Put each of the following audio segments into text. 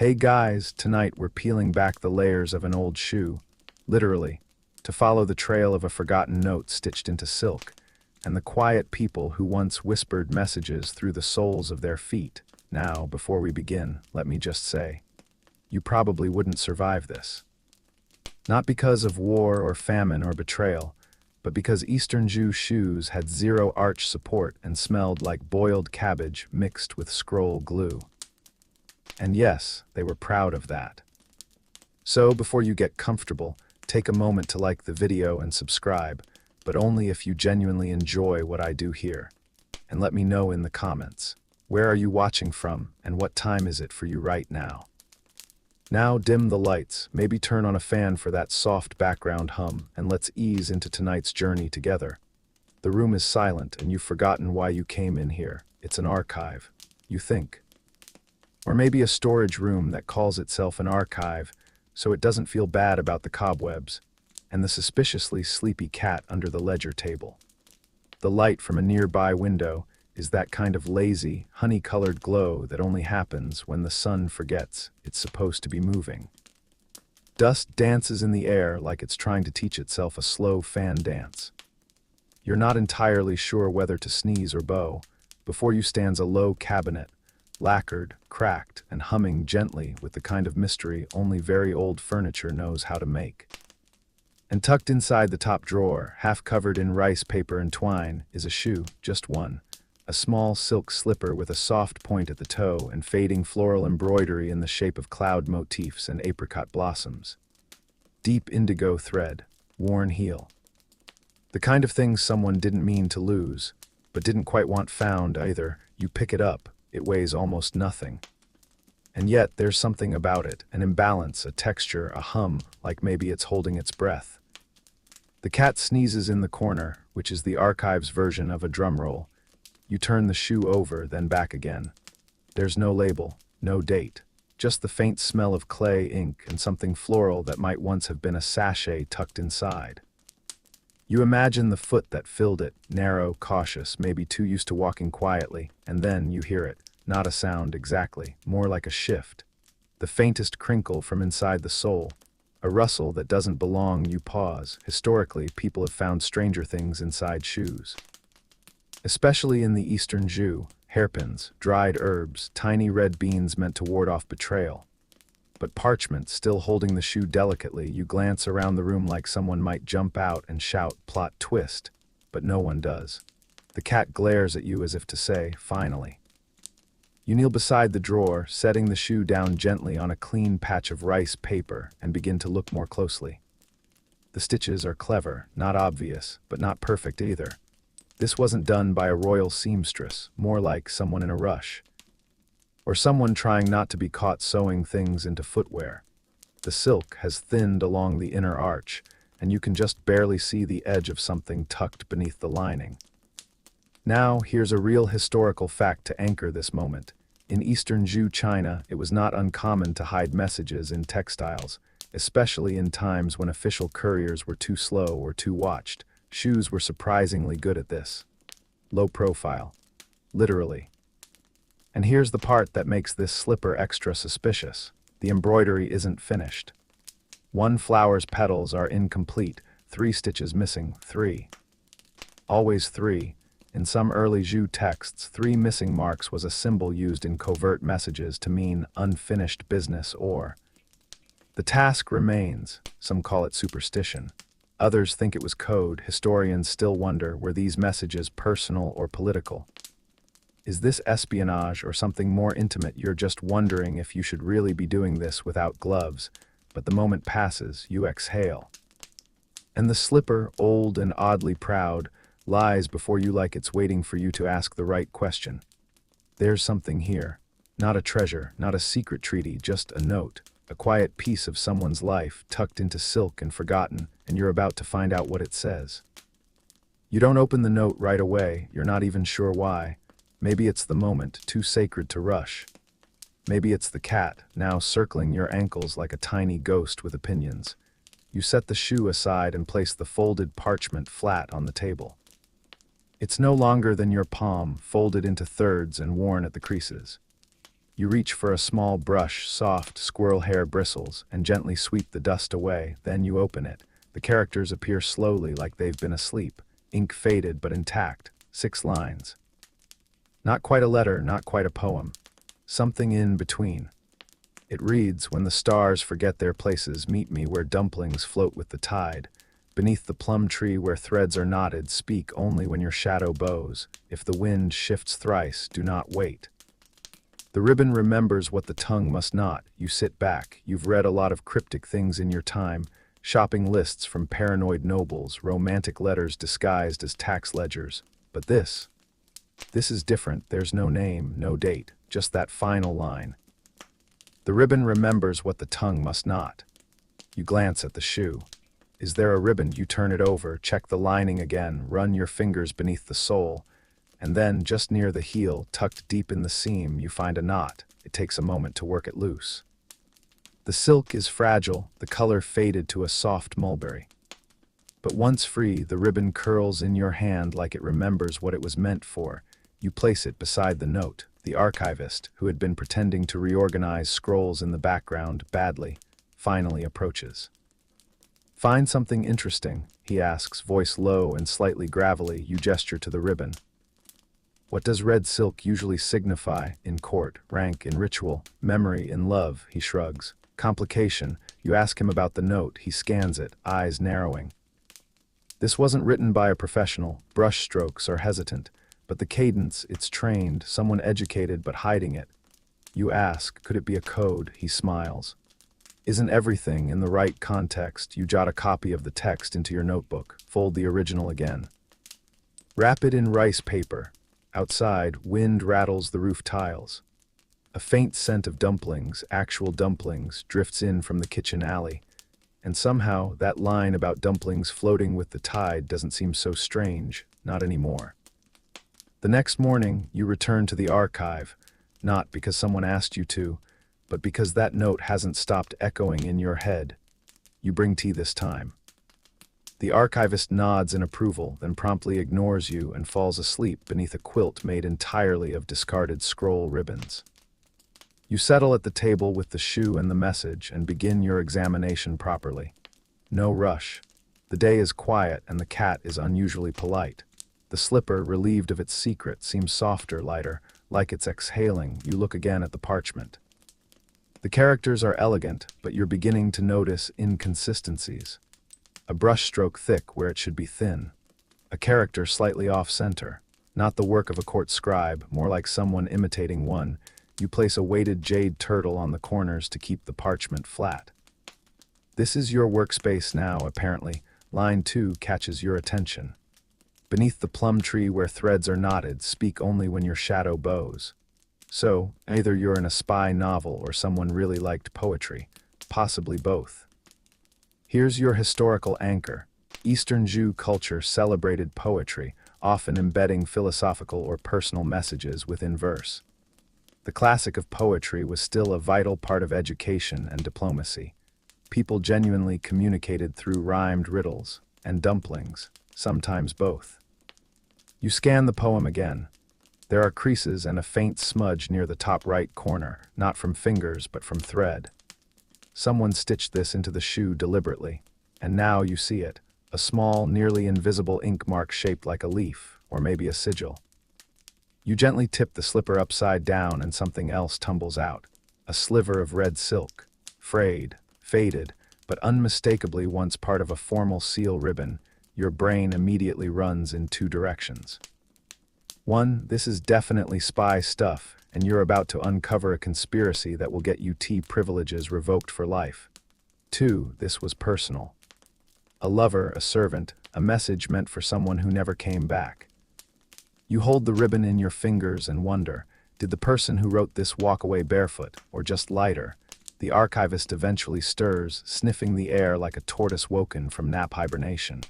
Hey guys, tonight we're peeling back the layers of an old shoe, literally, to follow the trail of a forgotten note stitched into silk, and the quiet people who once whispered messages through the soles of their feet. Now, before we begin, let me just say, you probably wouldn't survive this. Not because of war or famine or betrayal, but because Eastern Zhou shoes had zero arch support and smelled like boiled cabbage mixed with scroll glue. And yes, they were proud of that. So before you get comfortable, take a moment to like the video and subscribe, but only if you genuinely enjoy what I do here. And let me know in the comments, where are you watching from and what time is it for you right now? Now dim the lights, maybe turn on a fan for that soft background hum, and let's ease into tonight's journey together. The room is silent and you've forgotten why you came in here. It's an archive, you think. Or maybe a storage room that calls itself an archive, so it doesn't feel bad about the cobwebs, and the suspiciously sleepy cat under the ledger table. The light from a nearby window is that kind of lazy, honey-colored glow that only happens when the sun forgets it's supposed to be moving. Dust dances in the air like it's trying to teach itself a slow fan dance. You're not entirely sure whether to sneeze or bow. Before you stands a low cabinet, lacquered, cracked, and humming gently with the kind of mystery only very old furniture knows how to make. And tucked inside the top drawer, half covered in rice paper and twine, is a shoe, just one. A small silk slipper with a soft point at the toe and fading floral embroidery in the shape of cloud motifs and apricot blossoms. Deep indigo thread, worn heel. The kind of thing someone didn't mean to lose, but didn't quite want found either. You pick it up, it weighs almost nothing. And yet there's something about it, an imbalance, a texture, a hum, like maybe it's holding its breath. The cat sneezes in the corner, which is the archive's version of a drum roll. You turn the shoe over, then back again. There's no label, no date, just the faint smell of clay ink and something floral that might once have been a sachet tucked inside. You imagine the foot that filled it, narrow, cautious, maybe too used to walking quietly, and then you hear it, not a sound exactly, more like a shift. The faintest crinkle from inside the sole, a rustle that doesn't belong. You pause. Historically, people have found stranger things inside shoes. Especially in the Eastern Zhou, hairpins, dried herbs, tiny red beans meant to ward off betrayal. But parchment still holding the shoe delicately, you glance around the room like someone might jump out and shout, plot twist, but no one does. The cat glares at you as if to say, finally. You kneel beside the drawer, setting the shoe down gently on a clean patch of rice paper, and begin to look more closely. The stitches are clever, not obvious, but not perfect either. This wasn't done by a royal seamstress, more like someone in a rush. Or someone trying not to be caught sewing things into footwear. The silk has thinned along the inner arch, and you can just barely see the edge of something tucked beneath the lining. Now, here's a real historical fact to anchor this moment. In Eastern Zhou China, it was not uncommon to hide messages in textiles, especially in times when official couriers were too slow or too watched. Shoes were surprisingly good at this. Low profile. Literally. And here's the part that makes this slipper extra suspicious. The embroidery isn't finished. One flower's petals are incomplete, 3 stitches missing, 3. Always 3. In some early Zhou texts, 3 missing marks was a symbol used in covert messages to mean unfinished business or. The task remains. Some call it superstition. Others think it was code. Historians still wonder, were these messages personal or political? Is this espionage or something more intimate? You're just wondering if you should really be doing this without gloves, but the moment passes, you exhale. And the slipper, old and oddly proud, lies before you like it's waiting for you to ask the right question. There's something here. Not a treasure, not a secret treaty, just a note. A quiet piece of someone's life, tucked into silk and forgotten, and you're about to find out what it says. You don't open the note right away, you're not even sure why. Maybe it's the moment, too sacred to rush. Maybe it's the cat, now circling your ankles like a tiny ghost with opinions. You set the shoe aside and place the folded parchment flat on the table. It's no longer than your palm, folded into thirds and worn at the creases. You reach for a small brush, soft squirrel hair bristles, and gently sweep the dust away. Then you open it. The characters appear slowly like they've been asleep. Ink faded but intact. 6 lines. Not quite a letter, not quite a poem. Something in between. It reads, "When the stars forget their places, meet me where dumplings float with the tide. Beneath the plum tree where threads are knotted, speak only when your shadow bows. If the wind shifts thrice, do not wait." The ribbon remembers what the tongue must not. You sit back. You've read a lot of cryptic things in your time. Shopping lists from paranoid nobles, romantic letters disguised as tax ledgers. But this is different. There's no name, no date, just that final line. The ribbon remembers what the tongue must not. You glance at the shoe. Is there a ribbon? You turn it over, check the lining again, run your fingers beneath the sole, and then, just near the heel, tucked deep in the seam, you find a knot. It takes a moment to work it loose. The silk is fragile, the color faded to a soft mulberry. But once free, the ribbon curls in your hand like it remembers what it was meant for. You place it beside the note. The archivist, who had been pretending to reorganize scrolls in the background badly, finally approaches. "Find something interesting," he asks, voice low and slightly gravelly. You gesture to the ribbon. "What does red silk usually signify in court, rank in ritual, memory in love?" He shrugs. "Complication." You ask him about the note. He scans it, eyes narrowing. This wasn't written by a professional. Brush strokes are hesitant, but the cadence, it's trained, someone educated but hiding it. You ask, could it be a code? He smiles. Isn't everything in the right context? You jot a copy of the text into your notebook, fold the original again. Wrap it in rice paper. Outside, wind rattles the roof tiles. A faint scent of dumplings, actual dumplings, drifts in from the kitchen alley. And somehow, that line about dumplings floating with the tide doesn't seem so strange, not anymore. The next morning, you return to the archive, not because someone asked you to, but because that note hasn't stopped echoing in your head. You bring tea this time. The archivist nods in approval, then promptly ignores you and falls asleep beneath a quilt made entirely of discarded scroll ribbons. You settle at the table with the shoe and the message and begin your examination properly. No rush. The day is quiet and the cat is unusually polite. The slipper, relieved of its secret, seems softer, lighter, like it's exhaling. You look again at the parchment. The characters are elegant, but you're beginning to notice inconsistencies. A brushstroke thick where it should be thin. A character slightly off-center. Not the work of a court scribe, more like someone imitating one. You place a weighted jade turtle on the corners to keep the parchment flat. This is your workspace now, apparently. Line 2 catches your attention. Beneath the plum tree where threads are knotted, speak only when your shadow bows. So, either you're in a spy novel or someone really liked poetry. Possibly both. Here's your historical anchor. Eastern Zhou culture celebrated poetry, often embedding philosophical or personal messages within verse. The classic of poetry was still a vital part of education and diplomacy. People genuinely communicated through rhymed riddles and dumplings, sometimes both. You scan the poem again. There are creases and a faint smudge near the top right corner, not from fingers but from thread. Someone stitched this into the shoe deliberately, and now you see it, a small, nearly invisible ink mark shaped like a leaf, or maybe a sigil. You gently tip the slipper upside down and something else tumbles out. A sliver of red silk, frayed, faded, but unmistakably once part of a formal seal ribbon. Your brain immediately runs in 2 directions. 1, this is definitely spy stuff, and you're about to uncover a conspiracy that will get you tea privileges revoked for life. 2, this was personal. A lover, a servant, a message meant for someone who never came back. You hold the ribbon in your fingers and wonder, did the person who wrote this walk away barefoot, or just lighter? The archivist eventually stirs, sniffing the air like a tortoise woken from nap hibernation.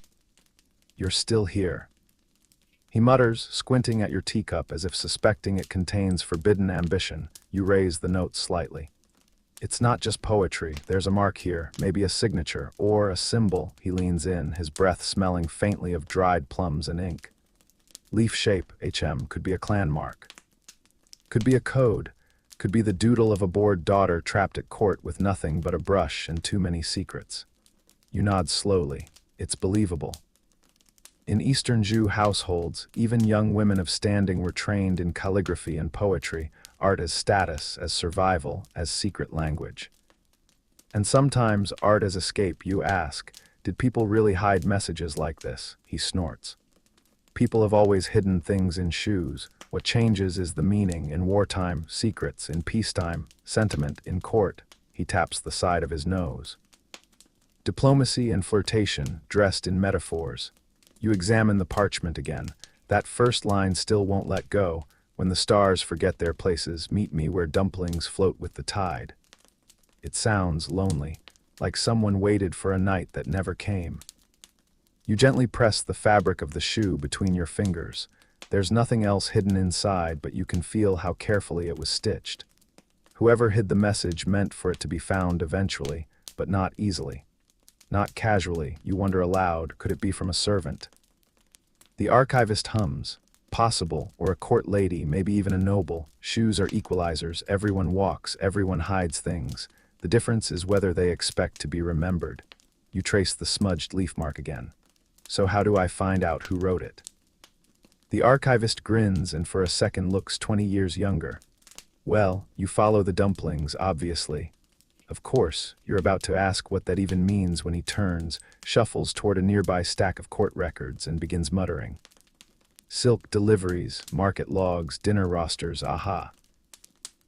You're still here. He mutters, squinting at your teacup as if suspecting it contains forbidden ambition. You raise the note slightly. It's not just poetry. There's a mark here, maybe a signature, or a symbol. He leans in, his breath smelling faintly of dried plums and ink. Leaf shape, HM, could be a clan mark. Could be a code. Could be the doodle of a bored daughter trapped at court with nothing but a brush and too many secrets. You nod slowly. It's believable. In Eastern Zhou households, even young women of standing were trained in calligraphy and poetry, art as status, as survival, as secret language. And sometimes art as escape. You ask, did people really hide messages like this? He snorts. People have always hidden things in shoes. What changes is the meaning. In wartime, secrets. In peacetime, sentiment. In court, he taps the side of his nose. Diplomacy and flirtation, dressed in metaphors. You examine the parchment again. That first line still won't let go. When the stars forget their places, meet me where dumplings float with the tide. It sounds lonely, like someone waited for a night that never came. You gently press the fabric of the shoe between your fingers. There's nothing else hidden inside, but you can feel how carefully it was stitched. Whoever hid the message meant for it to be found eventually, but not easily. Not casually. You wonder aloud, could it be from a servant? The archivist hums. Possible, or a court lady, maybe even a noble. Shoes are equalizers. Everyone walks, everyone hides things. The difference is whether they expect to be remembered. You trace the smudged leaf mark again. So how do I find out who wrote it? The archivist grins and for a second looks 20 years younger. Well, you follow the dumplings, obviously. Of course, you're about to ask what that even means when he turns, shuffles toward a nearby stack of court records, and begins muttering. Silk deliveries, market logs, dinner rosters, aha.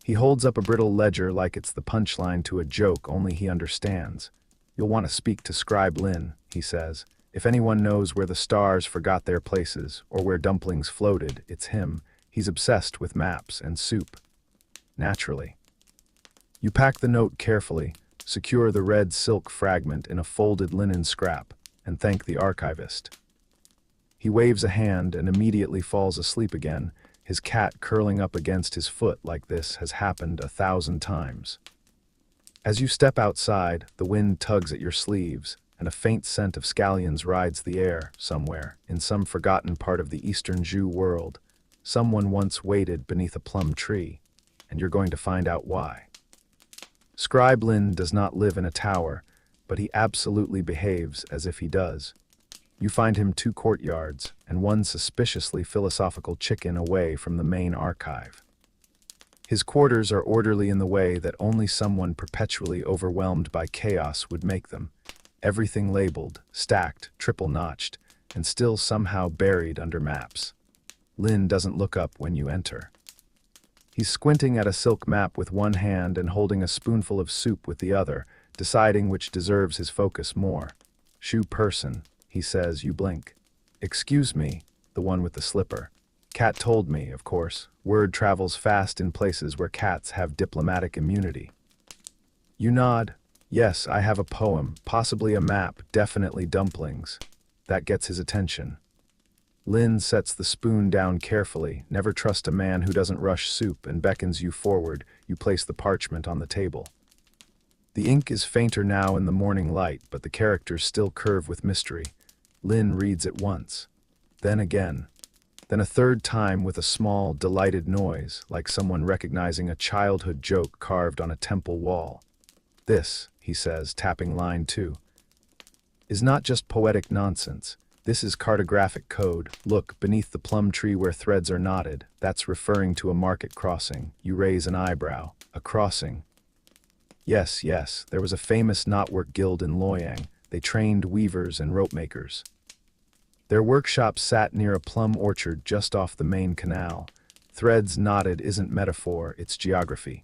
He holds up a brittle ledger like it's the punchline to a joke only he understands. You'll want to speak to Scribe Lin, he says. If anyone knows where the stars forgot their places, or where dumplings floated, it's him. He's obsessed with maps and soup. Naturally. You pack the note carefully, secure the red silk fragment in a folded linen scrap, and thank the archivist. He waves a hand and immediately falls asleep again, his cat curling up against his foot like this has happened 1,000 times. As you step outside, the wind tugs at your sleeves, and a faint scent of scallions rides the air somewhere, in some forgotten part of the Eastern Zhou world. Someone once waited beneath a plum tree, and you're going to find out why. Scribe Lin does not live in a tower, but he absolutely behaves as if he does. You find him 2 courtyards, and one suspiciously philosophical chicken away from the main archive. His quarters are orderly in the way that only someone perpetually overwhelmed by chaos would make them. Everything labeled, stacked, triple-notched, and still somehow buried under maps. Lin doesn't look up when you enter. He's squinting at a silk map with one hand and holding a spoonful of soup with the other, deciding which deserves his focus more. Shoe person, he says. You blink. Excuse me, the one with the slipper. Cat told me, of course. Word travels fast in places where cats have diplomatic immunity. You nod. Yes, I have a poem, possibly a map, definitely dumplings. That gets his attention. Lin sets the spoon down carefully. Never trust a man who doesn't rush soup, and beckons you forward. You place the parchment on the table. The ink is fainter now in the morning light, but the characters still curve with mystery. Lin reads it once, then again, then a third time with a small, delighted noise, like someone recognizing a childhood joke carved on a temple wall. This, he says, tapping line 2, is not just poetic nonsense. This is cartographic code. Look, beneath the plum tree where threads are knotted, that's referring to a market crossing. You raise an eyebrow. A crossing. Yes, there was a famous knotwork guild in Luoyang. They trained weavers and rope makers. Their workshop sat near a plum orchard just off the main canal. Threads knotted isn't metaphor, it's geography.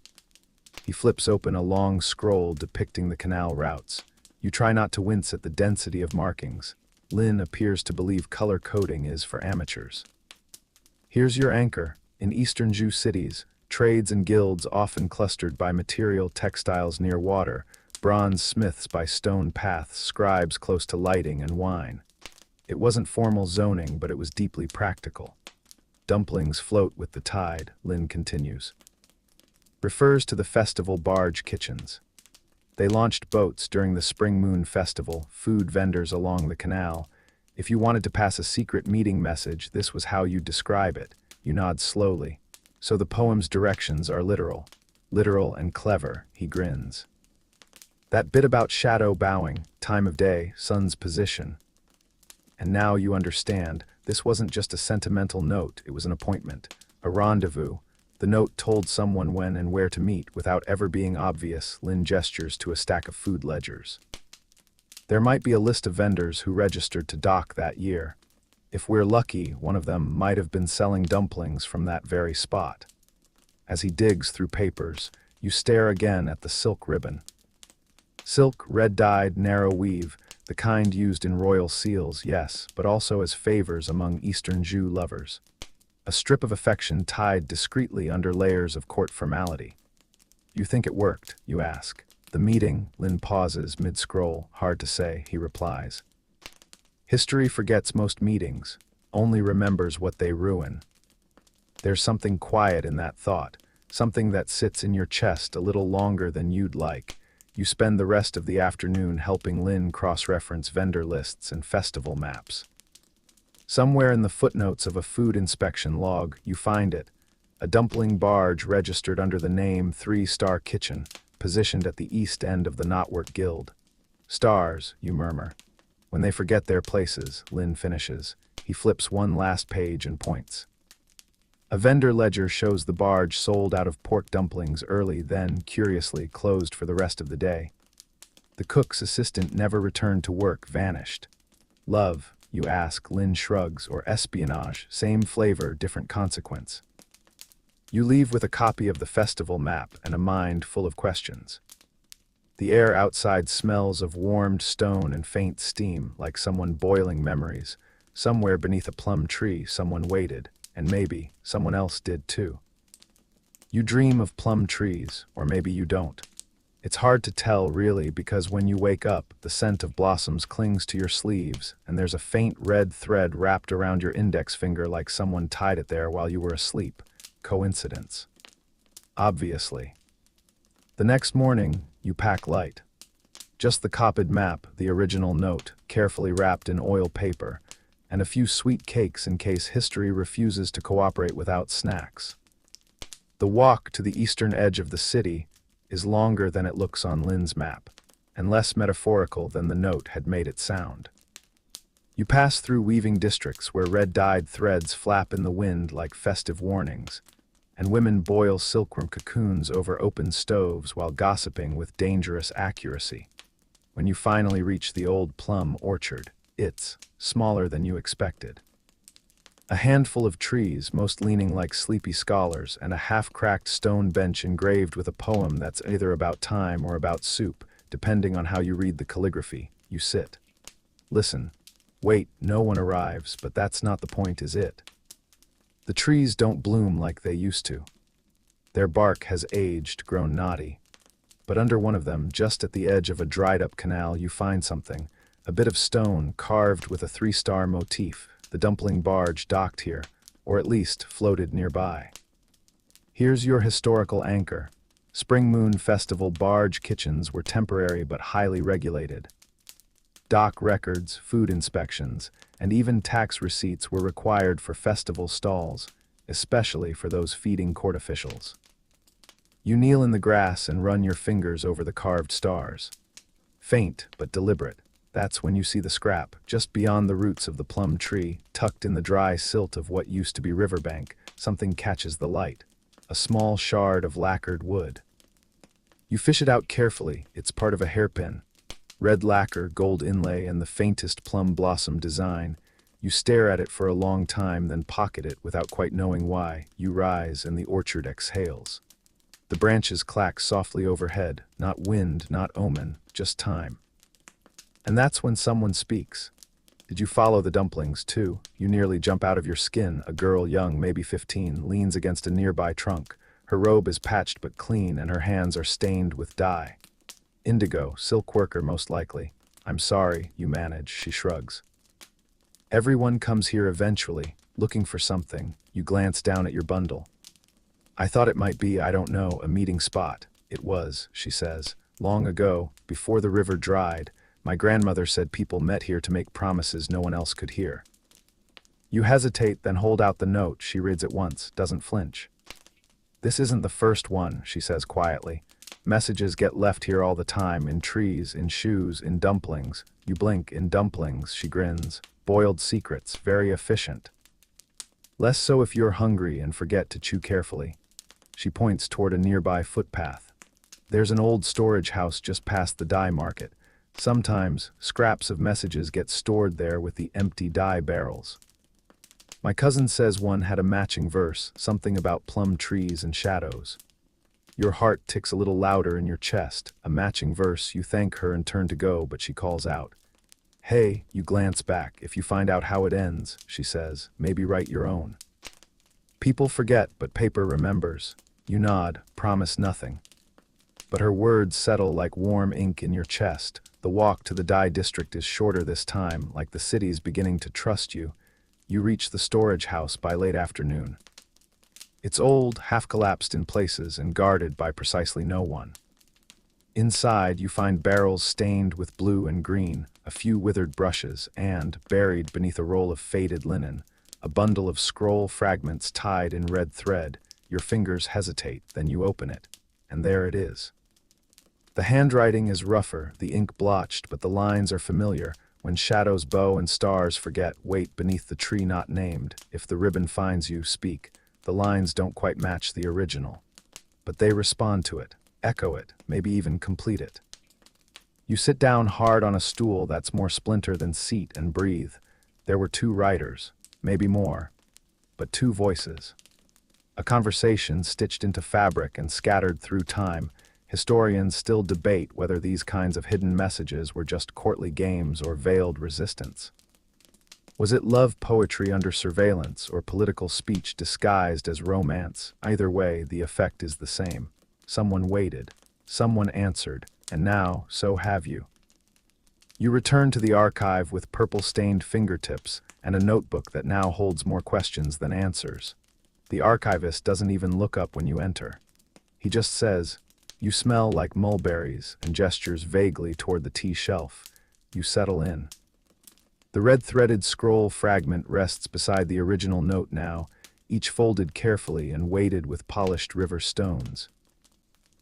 He flips open a long scroll depicting the canal routes. You try not to wince at the density of markings. Lin appears to believe color coding is for amateurs. Here's your anchor. In Eastern Zhou cities, trades and guilds often clustered by material textiles near water, bronze smiths by stone paths, scribes close to lighting and wine. It wasn't formal zoning, but it was deeply practical. Dumplings float with the tide, Lin continues. Refers to the festival barge kitchens. They launched boats during the Spring Moon Festival, food vendors along the canal. If you wanted to pass a secret meeting message, this was how you'd describe it. You nod slowly. So the poem's directions are literal. Literal and clever, he grins. That bit about shadow bowing, time of day, sun's position. And now you understand, this wasn't just a sentimental note, it was an appointment, a rendezvous. The note told someone when and where to meet without ever being obvious. Lynn gestures to a stack of food ledgers. There might be a list of vendors who registered to dock that year. If we're lucky, one of them might have been selling dumplings from that very spot. As he digs through papers, you stare again at the silk ribbon. Silk, red-dyed, narrow weave, the kind used in royal seals, yes, but also as favors among Eastern Zhou lovers. A strip of affection tied discreetly under layers of court formality. You think it worked, you ask. The meeting, Lynn pauses mid-scroll, hard to say, he replies. History forgets most meetings, only remembers what they ruin. There's something quiet in that thought, something that sits in your chest a little longer than you'd like. You spend the rest of the afternoon helping Lynn cross-reference vendor lists and festival maps. Somewhere in the footnotes of a food inspection log, you find it, a dumpling barge registered under the name 3-Star Kitchen, positioned at the east end of the Knotwork Guild. Stars, you murmur. When they forget their places, Lynn finishes. He flips one last page and points. A vendor ledger shows the barge sold out of pork dumplings early, then, curiously, closed for the rest of the day. The cook's assistant never returned to work, vanished. Love, you ask, Lynn shrugs, or espionage, same flavor, different consequence. You leave with a copy of the festival map and a mind full of questions. The air outside smells of warmed stone and faint steam, like someone boiling memories. Somewhere beneath a plum tree, someone waited, and maybe someone else did too. You dream of plum trees, or maybe you don't. It's hard to tell, really, because when you wake up, the scent of blossoms clings to your sleeves, and there's a faint red thread wrapped around your index finger like someone tied it there while you were asleep. Coincidence? Obviously. The next morning, you pack light. Just the copied map, the original note, carefully wrapped in oil paper, and a few sweet cakes in case history refuses to cooperate without snacks. The walk to the eastern edge of the city is longer than it looks on Lynn's map, and less metaphorical than the note had made it sound. You pass through weaving districts where red-dyed threads flap in the wind like festive warnings, and women boil silkworm cocoons over open stoves while gossiping with dangerous accuracy. When you finally reach the old plum orchard, it's smaller than you expected. A handful of trees, most leaning like sleepy scholars, and a half-cracked stone bench engraved with a poem that's either about time or about soup, depending on how you read the calligraphy. You sit. Listen. Wait, no one arrives, but that's not the point, is it? The trees don't bloom like they used to. Their bark has aged, grown knotty. But under one of them, just at the edge of a dried-up canal, you find something. A bit of stone carved with a 3-star motif. The dumpling barge docked here, or at least floated nearby. Here's your historical anchor. Spring Moon Festival barge kitchens were temporary but highly regulated. Dock records, food inspections, and even tax receipts were required for festival stalls, especially for those feeding court officials. You kneel in the grass and run your fingers over the carved stars. Faint but deliberate. That's when you see the scrap, just beyond the roots of the plum tree, tucked in the dry silt of what used to be riverbank. Something catches the light. A small shard of lacquered wood. You fish it out carefully. It's part of a hairpin. Red lacquer, gold inlay, and the faintest plum blossom design. You stare at it for a long time, then pocket it without quite knowing why. You rise, and the orchard exhales. The branches clack softly overhead. Not wind, not omen, just time. And that's when someone speaks. Did you follow the dumplings, too? You nearly jump out of your skin. A girl, young, maybe 15, leans against a nearby trunk. Her robe is patched but clean, and her hands are stained with dye. Indigo, silk worker most likely. I'm sorry, you manage, she shrugs. Everyone comes here eventually, looking for something. You glance down at your bundle. I thought it might be, I don't know, a meeting spot. It was, she says. Long ago, before the river dried, my grandmother said people met here to make promises no one else could hear. You hesitate, then hold out the note. She reads it once, doesn't flinch. This isn't the first one, she says quietly. Messages get left here all the time, in trees, in shoes, in dumplings. You blink, in dumplings, she grins. Boiled secrets, very efficient. Less so if you're hungry and forget to chew carefully. She points toward a nearby footpath. There's an old storage house just past the dye market. Sometimes, scraps of messages get stored there with the empty dye barrels. My cousin says one had a matching verse, something about plum trees and shadows. Your heart ticks a little louder in your chest. A matching verse, you thank her and turn to go, but she calls out. Hey, you glance back. If you find out how it ends, she says, maybe write your own. People forget, but paper remembers. You nod, promise nothing. But her words settle like warm ink in your chest. The walk to the dye district is shorter this time, like the city's beginning to trust you. You reach the storage house by late afternoon. It's old, half-collapsed in places, and guarded by precisely no one. Inside, you find barrels stained with blue and green, a few withered brushes, and, buried beneath a roll of faded linen, a bundle of scroll fragments tied in red thread. Your fingers hesitate, then you open it, and there it is. The handwriting is rougher, the ink blotched, but the lines are familiar. When shadows bow and stars forget, wait beneath the tree not named. If the ribbon finds you, speak. The lines don't quite match the original. But they respond to it, echo it, maybe even complete it. You sit down hard on a stool that's more splinter than seat and breathe. There were two writers, maybe more, but two voices. A conversation stitched into fabric and scattered through time. Historians still debate whether these kinds of hidden messages were just courtly games or veiled resistance. Was it love poetry under surveillance or political speech disguised as romance? Either way, the effect is the same. Someone waited, someone answered, and now, so have you. You return to the archive with purple-stained fingertips and a notebook that now holds more questions than answers. The archivist doesn't even look up when you enter. He just says, "You smell like mulberries," and gestures vaguely toward the tea shelf. You settle in. The red-threaded scroll fragment rests beside the original note now, each folded carefully and weighted with polished river stones.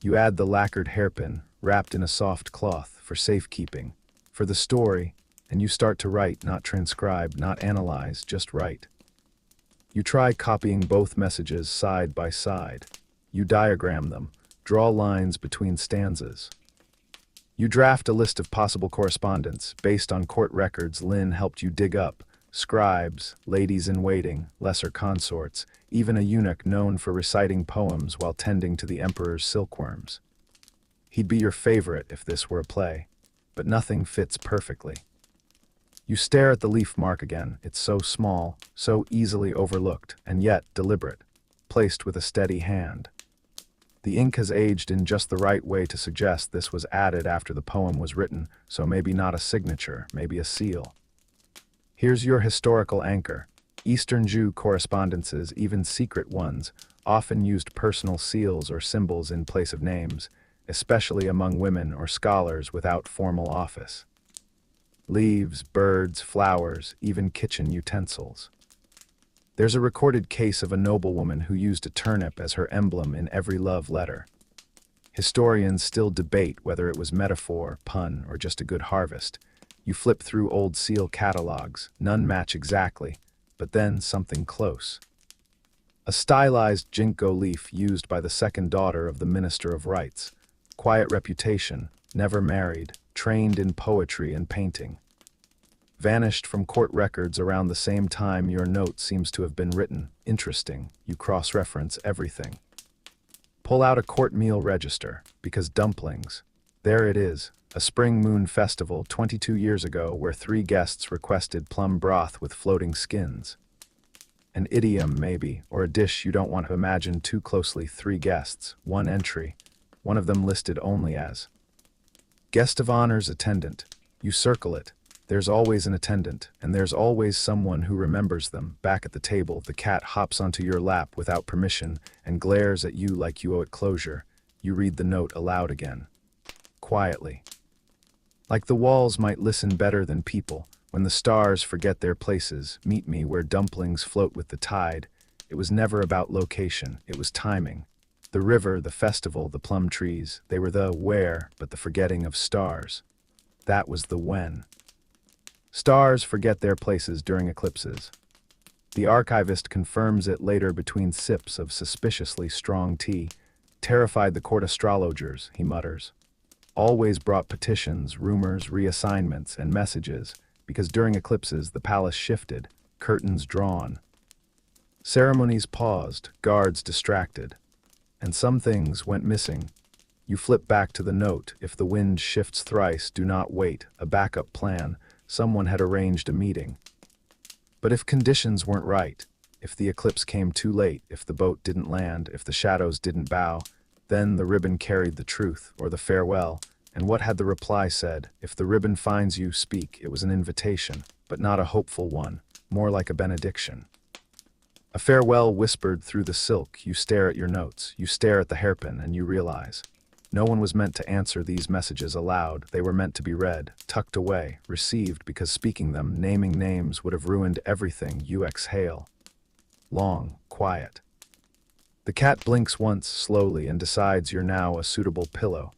You add the lacquered hairpin, wrapped in a soft cloth, for safekeeping, for the story, and you start to write, not transcribe, not analyze, just write. You try copying both messages side by side. You diagram them, draw lines between stanzas. You draft a list of possible correspondence based on court records Lynn helped you dig up, scribes, ladies-in-waiting, lesser consorts, even a eunuch known for reciting poems while tending to the emperor's silkworms. He'd be your favorite if this were a play, but nothing fits perfectly. You stare at the leaf mark again. It's so small, so easily overlooked, and yet deliberate, placed with a steady hand. The ink has aged in just the right way to suggest this was added after the poem was written, so maybe not a signature, maybe a seal. Here's your historical anchor. Eastern Zhou correspondences, even secret ones, often used personal seals or symbols in place of names, especially among women or scholars without formal office. Leaves, birds, flowers, even kitchen utensils. There's a recorded case of a noblewoman who used a turnip as her emblem in every love letter. Historians still debate whether it was metaphor, pun, or just a good harvest. You flip through old seal catalogs, none match exactly, but then something close. A stylized ginkgo leaf used by the second daughter of the Minister of Rights. Quiet reputation, never married, trained in poetry and painting. Vanished from court records around the same time your note seems to have been written. Interesting, you cross-reference everything. Pull out a court meal register, because dumplings. There it is, a spring moon festival 22 years ago where 3 guests requested plum broth with floating skins. An idiom, maybe, or a dish you don't want to imagine too closely. 3 guests, 1 entry, one of them listed only as guest of honors attendant. You circle it. There's always an attendant, and there's always someone who remembers them. Back at the table, the cat hops onto your lap without permission and glares at you like you owe it closure. You read the note aloud again. Quietly. Like the walls might listen better than people. When the stars forget their places, meet me where dumplings float with the tide. It was never about location, it was timing. The river, the festival, the plum trees, they were the where, but the forgetting of stars. That was the when. Stars forget their places during eclipses. The archivist confirms it later between sips of suspiciously strong tea. Terrified the court astrologers, he mutters. Always brought petitions, rumors, reassignments, and messages, because during eclipses the palace shifted, curtains drawn. Ceremonies paused, guards distracted. And some things went missing. You flip back to the note, if the wind shifts thrice, do not wait, a backup plan, someone had arranged a meeting. But if conditions weren't right, if the eclipse came too late, if the boat didn't land, if the shadows didn't bow, then the ribbon carried the truth, or the farewell. And what had the reply said? If the ribbon finds you, speak. It was an invitation, but not a hopeful one, more like a benediction. A farewell whispered through the silk. You stare at your notes, you stare at the hairpin, and you realize. No one was meant to answer these messages aloud. They were meant to be read, tucked away, received, because speaking them, naming names, would have ruined everything. You exhale. Long, quiet. The cat blinks once, slowly, and decides you're now a suitable pillow.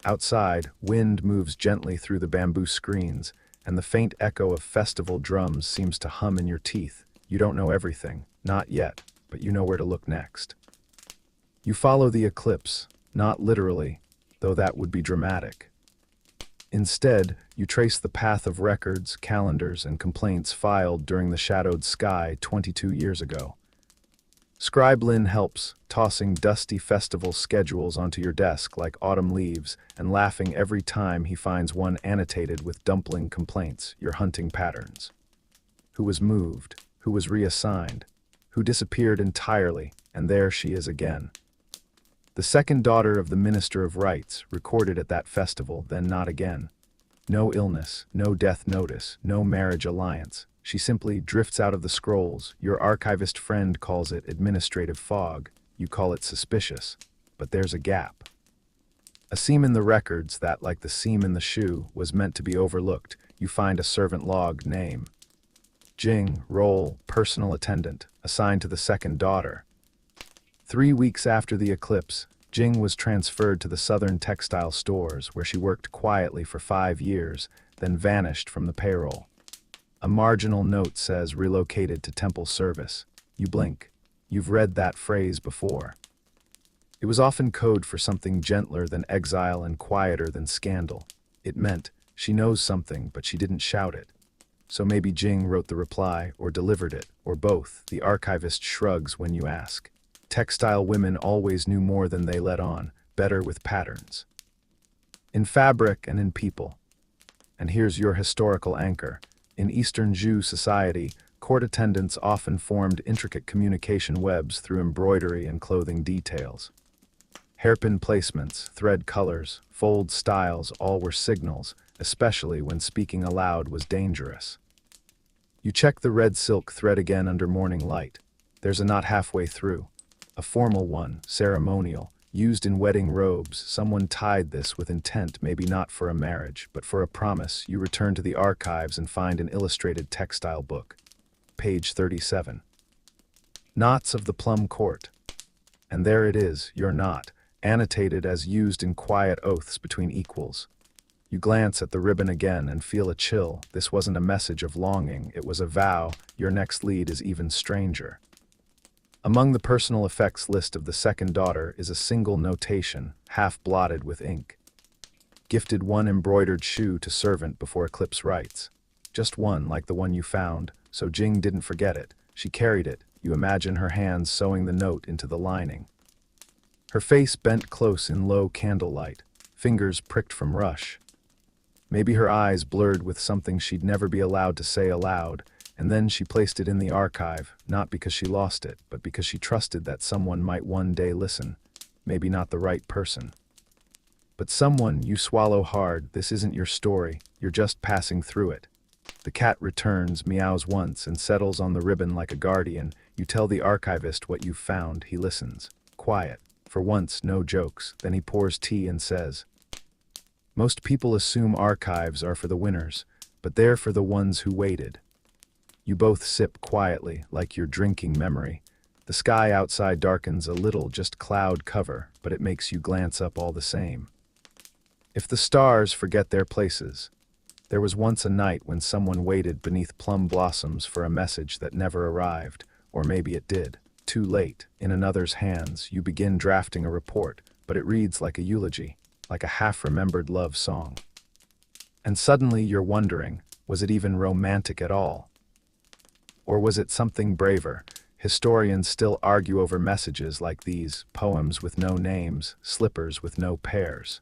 Outside, wind moves gently through the bamboo screens, and the faint echo of festival drums seems to hum in your teeth. You don't know everything, not yet, but you know where to look next. You follow the eclipse, not literally, though that would be dramatic. Instead, you trace the path of records, calendars, and complaints filed during the shadowed sky 22 years ago. Scribe Lin helps, tossing dusty festival schedules onto your desk like autumn leaves and laughing every time he finds one annotated with dumpling complaints, your hunting patterns. Who was moved? Who was reassigned? Who disappeared entirely? And there she is again. The second daughter of the Minister of Rights, recorded at that festival, then not again. No illness, no death notice, no marriage alliance. She simply drifts out of the scrolls. Your archivist friend calls it administrative fog. You call it suspicious. But there's a gap. A seam in the records that, like the seam in the shoe, was meant to be overlooked. You find a servant log name. Jing, role, personal attendant, assigned to the second daughter. 3 weeks after the eclipse, Jing was transferred to the southern textile stores, where she worked quietly for 5 years, then vanished from the payroll. A marginal note says relocated to temple service. You blink. You've read that phrase before. It was often code for something gentler than exile and quieter than scandal. It meant, she knows something, but she didn't shout it. So maybe Jing wrote the reply, or delivered it, or both. The archivist shrugs when you ask. Textile women always knew more than they let on, better with patterns. In fabric and in people. And here's your historical anchor. In Eastern Zhou society, court attendants often formed intricate communication webs through embroidery and clothing details. Hairpin placements, thread colors, fold styles, all were signals, especially when speaking aloud was dangerous. You check the red silk thread again under morning light. There's a knot halfway through. A formal one, ceremonial, used in wedding robes. Someone tied this with intent, maybe not for a marriage, but for a promise. You return to the archives and find an illustrated textile book. Page 37. Knots of the Plum Court. And there it is, your knot, annotated as used in quiet oaths between equals. You glance at the ribbon again and feel a chill. This wasn't a message of longing, it was a vow. Your next lead is even stranger. Among the personal effects list of the second daughter is a single notation, half blotted with ink. Gifted one embroidered shoe to servant before eclipse rites. Just one, like the one you found, so Jing didn't forget it. She carried it. You imagine her hands sewing the note into the lining. Her face bent close in low candlelight, fingers pricked from rush. Maybe her eyes blurred with something she'd never be allowed to say aloud, and then she placed it in the archive, not because she lost it, but because she trusted that someone might one day listen. Maybe not the right person. But someone. You swallow hard. This isn't your story. You're just passing through it. The cat returns, meows once, and settles on the ribbon like a guardian. You tell the archivist what you've found. He listens. Quiet. For once, no jokes. Then he pours tea and says, "Most people assume archives are for the winners, but they're for the ones who waited." You both sip quietly, like you're drinking memory. The sky outside darkens a little, just cloud cover, but it makes you glance up all the same. If the stars forget their places, there was once a night when someone waited beneath plum blossoms for a message that never arrived, or maybe it did. Too late, in another's hands, you begin drafting a report, but it reads like a eulogy, like a half-remembered love song. And suddenly you're wondering, was it even romantic at all? Or was it something braver? Historians still argue over messages like these, poems with no names, slippers with no pairs.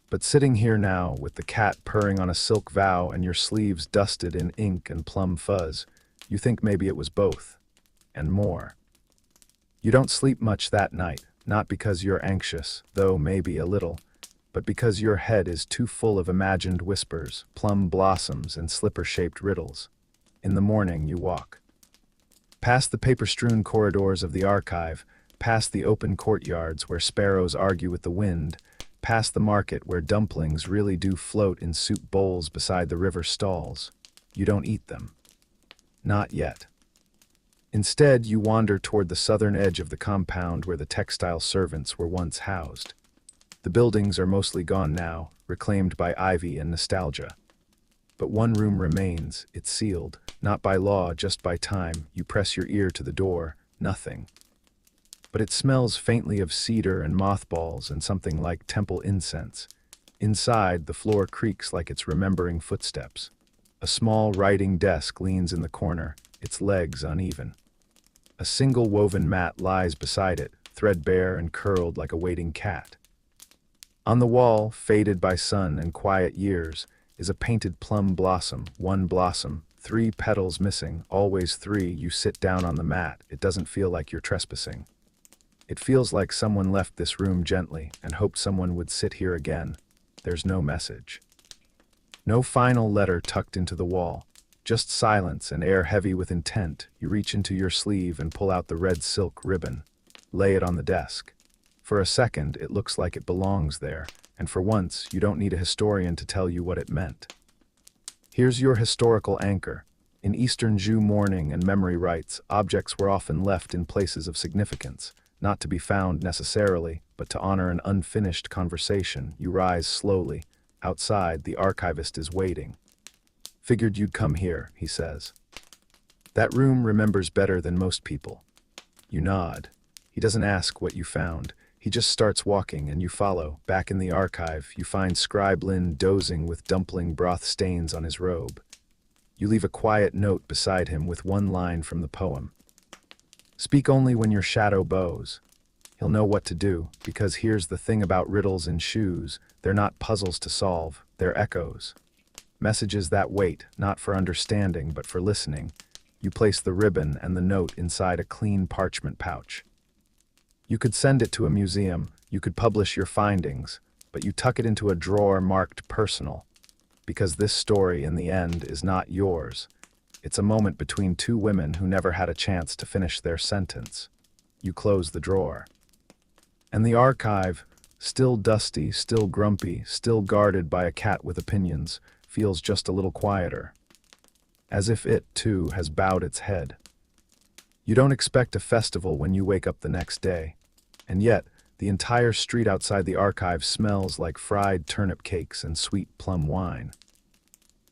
But sitting here now, with the cat purring on a silk vow and your sleeves dusted in ink and plum fuzz, you think maybe it was both, and more. You don't sleep much that night, not because you're anxious, though maybe a little, but because your head is too full of imagined whispers, plum blossoms, and slipper-shaped riddles. In the morning you walk. Past the paper-strewn corridors of the archive, past the open courtyards where sparrows argue with the wind, past the market where dumplings really do float in soup bowls beside the river stalls. You don't eat them. Not yet. Instead, you wander toward the southern edge of the compound where the textile servants were once housed. The buildings are mostly gone now, reclaimed by ivy and nostalgia. But one room remains, it's sealed, not by law, just by time. You press your ear to the door, nothing. But it smells faintly of cedar and mothballs and something like temple incense. Inside, the floor creaks like it's remembering footsteps. A small writing desk leans in the corner, its legs uneven. A single woven mat lies beside it, threadbare and curled like a waiting cat. On the wall, faded by sun and quiet years, is a painted plum blossom, one blossom, 3 petals missing, always 3. You sit down on the mat. It doesn't feel like you're trespassing. It feels like someone left this room gently and hoped someone would sit here again. There's no message. No final letter tucked into the wall. Just silence and air heavy with intent. You reach into your sleeve and pull out the red silk ribbon. Lay it on the desk. For a second, it looks like it belongs there, and for once, you don't need a historian to tell you what it meant. Here's your historical anchor. In Eastern Zhou mourning and memory rites, objects were often left in places of significance, not to be found necessarily, but to honor an unfinished conversation. You rise slowly. Outside, the archivist is waiting. "Figured you'd come here," he says. "That room remembers better than most people." You nod. He doesn't ask what you found. He just starts walking, and you follow. Back in the archive, you find Scribe Lin dozing with dumpling broth stains on his robe. You leave a quiet note beside him with one line from the poem. "Speak only when your shadow bows." He'll know what to do, because here's the thing about riddles and shoes. They're not puzzles to solve, they're echoes. Messages that wait, not for understanding, but for listening. You place the ribbon and the note inside a clean parchment pouch. You could send it to a museum, you could publish your findings, but you tuck it into a drawer marked personal, because this story, in the end, is not yours. It's a moment between 2 women who never had a chance to finish their sentence. You close the drawer. And the archive, still dusty, still grumpy, still guarded by a cat with opinions, feels just a little quieter. As if it, too, has bowed its head. You don't expect a festival when you wake up the next day. And yet, the entire street outside the archive smells like fried turnip cakes and sweet plum wine.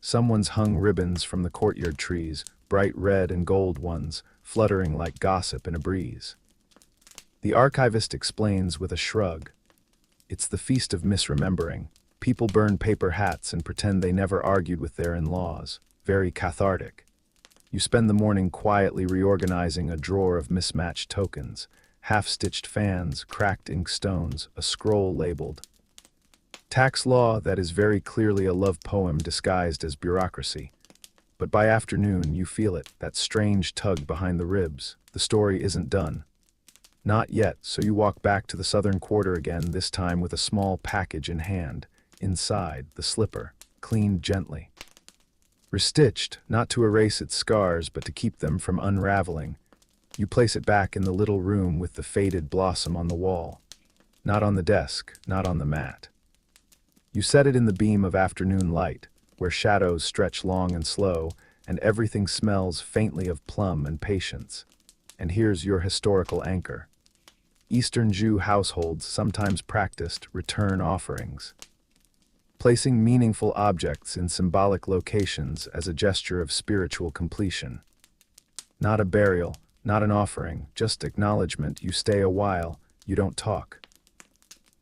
Someone's hung ribbons from the courtyard trees, bright red and gold ones, fluttering like gossip in a breeze. The archivist explains with a shrug. It's the feast of misremembering. People burn paper hats and pretend they never argued with their in-laws. Very cathartic. You spend the morning quietly reorganizing a drawer of mismatched tokens, half-stitched fans, cracked inkstones, a scroll labeled tax law that is very clearly a love poem disguised as bureaucracy. But by afternoon, you feel it, that strange tug behind the ribs. The story isn't done. Not yet, so you walk back to the southern quarter again, this time with a small package in hand. Inside, the slipper, cleaned gently. Restitched, not to erase its scars, but to keep them from unraveling. You place it back in the little room with the faded blossom on the wall. Not on the desk, not on the mat. You set it in the beam of afternoon light, where shadows stretch long and slow, and everything smells faintly of plum and patience. And here's your historical anchor. Eastern Zhou households sometimes practiced return offerings, placing meaningful objects in symbolic locations as a gesture of spiritual completion. Not a burial, not an offering, just acknowledgement. You stay a while, you don't talk.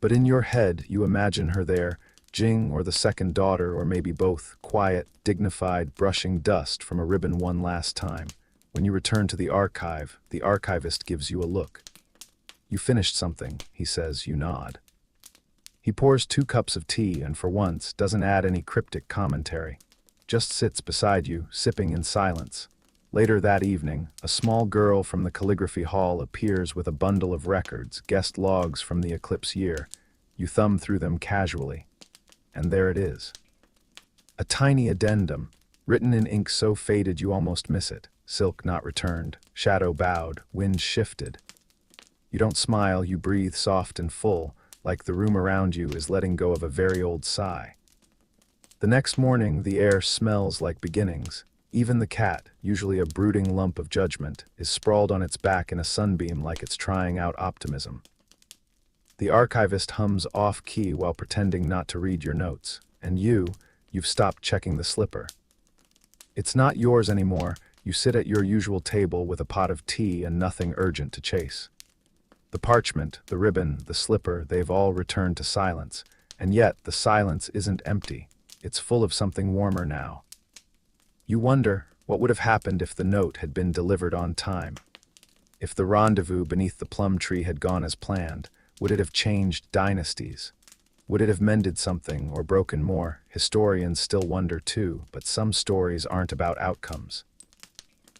But in your head, you imagine her there, Jing or the second daughter, or maybe both, quiet, dignified, brushing dust from a ribbon one last time. When you return to the archive, the archivist gives you a look. You finished something, he says. You nod. He pours 2 cups of tea and for once doesn't add any cryptic commentary. Just sits beside you, sipping in silence. Later that evening, a small girl from the calligraphy hall appears with a bundle of records, guest logs from the eclipse year. You thumb through them casually. And there it is. A tiny addendum, written in ink so faded you almost miss it. Silk not returned, shadow bowed, wind shifted. You don't smile, you breathe soft and full, like the room around you is letting go of a very old sigh. The next morning, the air smells like beginnings. Even the cat, usually a brooding lump of judgment, is sprawled on its back in a sunbeam like it's trying out optimism. The archivist hums off-key while pretending not to read your notes, and you've stopped checking the slipper. It's not yours anymore. You sit at your usual table with a pot of tea and nothing urgent to chase. The parchment, the ribbon, the slipper, they've all returned to silence, and yet the silence isn't empty. It's full of something warmer now. You wonder what would have happened if the note had been delivered on time. If the rendezvous beneath the plum tree had gone as planned, would it have changed dynasties? Would it have mended something or broken more? Historians still wonder too, but some stories aren't about outcomes.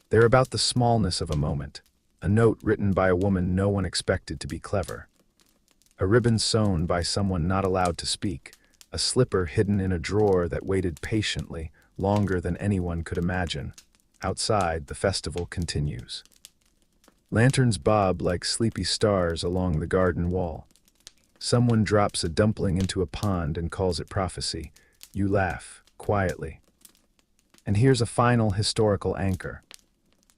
They're about the smallness of a moment. A note written by a woman no one expected to be clever. A ribbon sewn by someone not allowed to speak. A slipper hidden in a drawer that waited patiently, longer than anyone could imagine. Outside, the festival continues. Lanterns bob like sleepy stars along the garden wall. Someone drops a dumpling into a pond and calls it prophecy. You laugh, quietly. And here's a final historical anchor.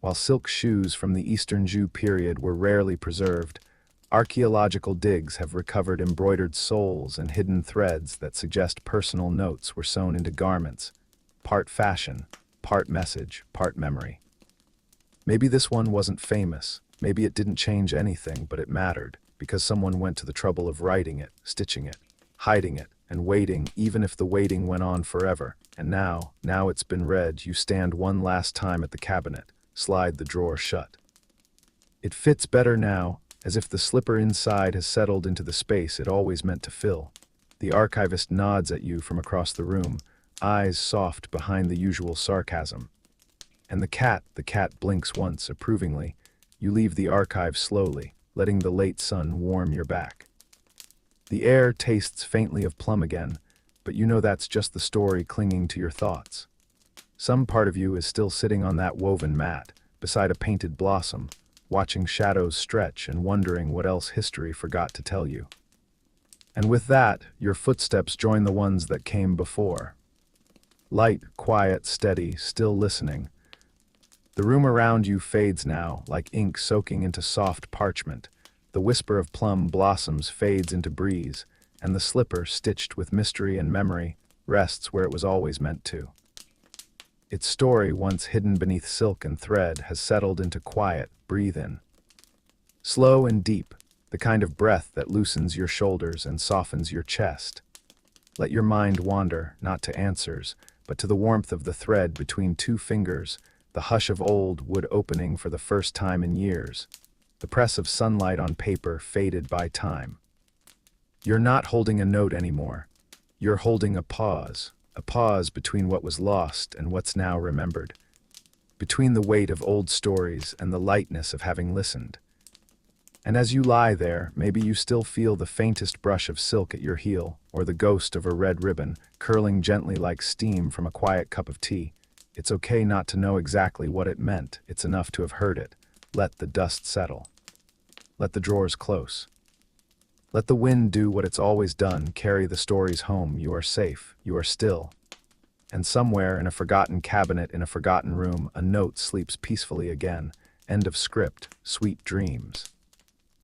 While silk shoes from the Eastern Zhou period were rarely preserved, archaeological digs have recovered embroidered soles and hidden threads that suggest personal notes were sewn into garments, part fashion, part message, part memory. Maybe this one wasn't famous, maybe it didn't change anything, but it mattered, because someone went to the trouble of writing it, stitching it, hiding it, and waiting, even if the waiting went on forever. And now it's been read. You stand one last time at the cabinet, slide the drawer shut. It fits better now, as if the slipper inside has settled into the space it always meant to fill. The archivist nods at you from across the room, eyes soft behind the usual sarcasm. And the cat blinks once approvingly. You leave the archive slowly, letting the late sun warm your back. The air tastes faintly of plum again, but you know that's just the story clinging to your thoughts. Some part of you is still sitting on that woven mat, beside a painted blossom, watching shadows stretch and wondering what else history forgot to tell you. And with that, your footsteps join the ones that came before. Light, quiet, steady, still listening. The room around you fades now, like ink soaking into soft parchment. The whisper of plum blossoms fades into breeze, and the slipper, stitched with mystery and memory, rests where it was always meant to. Its story, once hidden beneath silk and thread, has settled into quiet, breathe in. Slow and deep, the kind of breath that loosens your shoulders and softens your chest. Let your mind wander, not to answers, but to the warmth of the thread between 2 fingers, the hush of old wood opening for the first time in years, the press of sunlight on paper faded by time. You're not holding a note anymore. You're holding a pause between what was lost and what's now remembered, between the weight of old stories and the lightness of having listened. And as you lie there, maybe you still feel the faintest brush of silk at your heel, or the ghost of a red ribbon curling gently like steam from a quiet cup of tea. It's okay not to know exactly what it meant. It's enough to have heard it. Let the dust settle. Let the drawers close. Let the wind do what it's always done, carry the stories home. You are safe. You are still. And somewhere in a forgotten cabinet in a forgotten room, a note sleeps peacefully again, End of script. Sweet dreams.